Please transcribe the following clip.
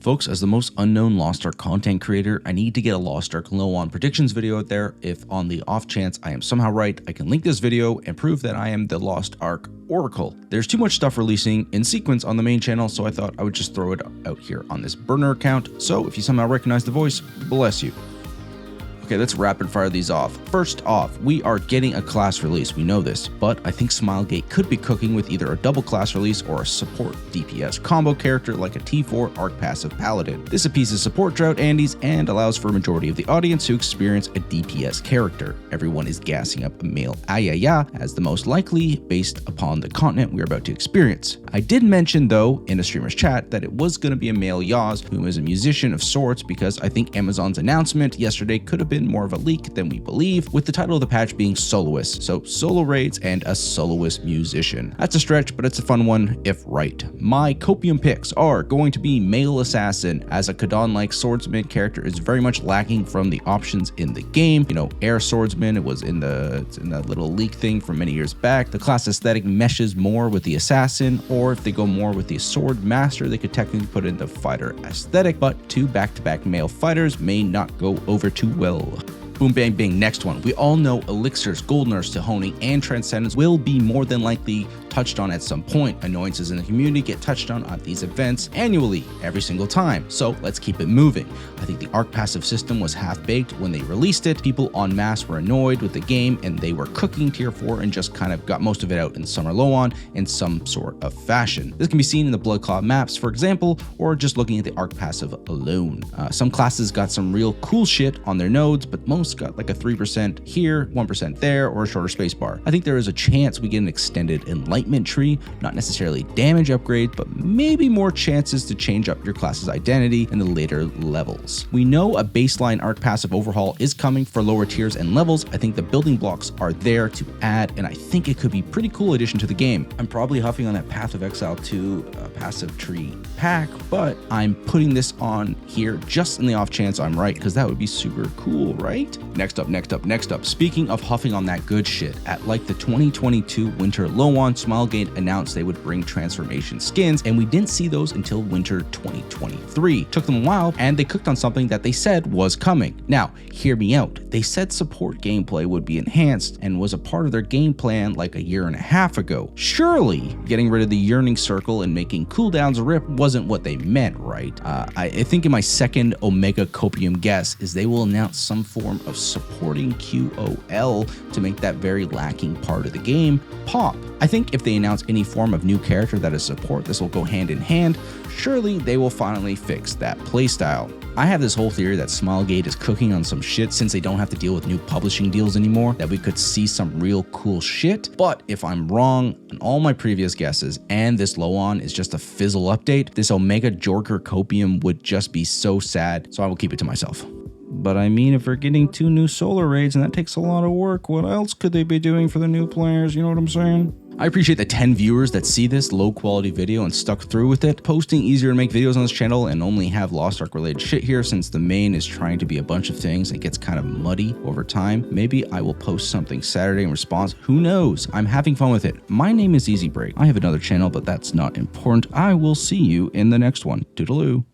Folks, as the most unknown Lost Ark content creator, I need to get a Lost Ark LOAON predictions video out there. If on the off chance I am somehow right, I can link this video and prove that I am the Lost Ark Oracle. There's too much stuff releasing in sequence on the main channel, so I thought I would just throw it out here on this burner account. So if you somehow recognize the voice, bless you. Okay, let's rapid fire these off. First off, we are getting a class release. We know this, but I think Smilegate could be cooking with either a double class release or a support DPS combo character like a T4 Arc Passive Paladin. This appeases support drought Andes and allows for a majority of the audience to experience a DPS character. Everyone is gassing up a male Ayaya as the most likely based upon the content we are about to experience. I did mention though in a streamer's chat that it was going to be a male Yaz who is a musician of sorts, because I think Amazon's announcement yesterday could have been more of a leak than we believe, with the title of the patch being Soloist, so solo raids and a soloist musician. That's a stretch, but it's a fun one if right. My copium picks are going to be male assassin, as a Kadon-like swordsman character is very much lacking from the options in the game. You know, air swordsman, it's in that little leak thing from many years back. The class aesthetic meshes more with the assassin, or if they go more with the sword master, they could technically put in the fighter aesthetic, but two back-to-back male fighters may not go over too well. Boom, bang, bang. Next one. We all know elixirs, gold nerfs to honing, and transcendence will be more than likely touched on at some point. Annoyances in the community get touched on at these events annually, every single time. So let's keep it moving. I think the Arc passive system was half-baked when they released it. People en masse were annoyed with the game, and they were cooking tier 4 and just kind of got most of it out in Summer LOAON in some sort of fashion. This can be seen in the Bloodclaw maps, for example, or just looking at the Arc passive alone. Some classes got some real cool shit on their nodes, but most got like a 3% here, 1% there, or a shorter spacebar. I think there is a chance we get an extended enlightenment tree, not necessarily damage upgrade, but maybe more chances to change up your class's identity in the later levels. We know a baseline Arc passive overhaul is coming for lower tiers and levels. I think the building blocks are there to add, and I think it could be pretty cool addition to the game. I'm probably huffing on that Path of Exile 2 passive tree pack, but I'm putting this on here just in the off chance I'm right, because that would be super cool, right? Next up. Speaking of huffing on that good shit, at like the 2022 Winter LOAON, Smilegate announced they would bring transformation skins, and we didn't see those until winter 2023. Took them a while, and they cooked on something that they said was coming. Now, hear me out. They said support gameplay would be enhanced and was a part of their game plan like a year and a half ago. Surely, getting rid of the yearning circle and making cooldowns rip wasn't what they meant, right? I think in my second Omega Copium guess is they will announce some form of supporting QOL to make that very lacking part of the game pop. I think if they announce any form of new character that is support, this will go hand in hand. Surely they will finally fix that playstyle. I have this whole theory that Smilegate is cooking on some shit since they don't have to deal with new publishing deals anymore, that we could see some real cool shit. But if I'm wrong on all my previous guesses and this LOAON is just a fizzle update, this Omega Jorker Copium would just be so sad, so I will keep it to myself. But I mean, if we're getting 2 new solar raids and that takes a lot of work, what else could they be doing for the new players? You know what I'm saying? I appreciate the 10 viewers that see this low quality video and stuck through with it. Posting easier to make videos on this channel and only have Lost Ark related shit here, since the main is trying to be a bunch of things and it gets kind of muddy over time. Maybe I will post something Saturday in response. Who knows? I'm having fun with it. My name is Easy Break. I have another channel, but that's not important. I will see you in the next one. Toodaloo.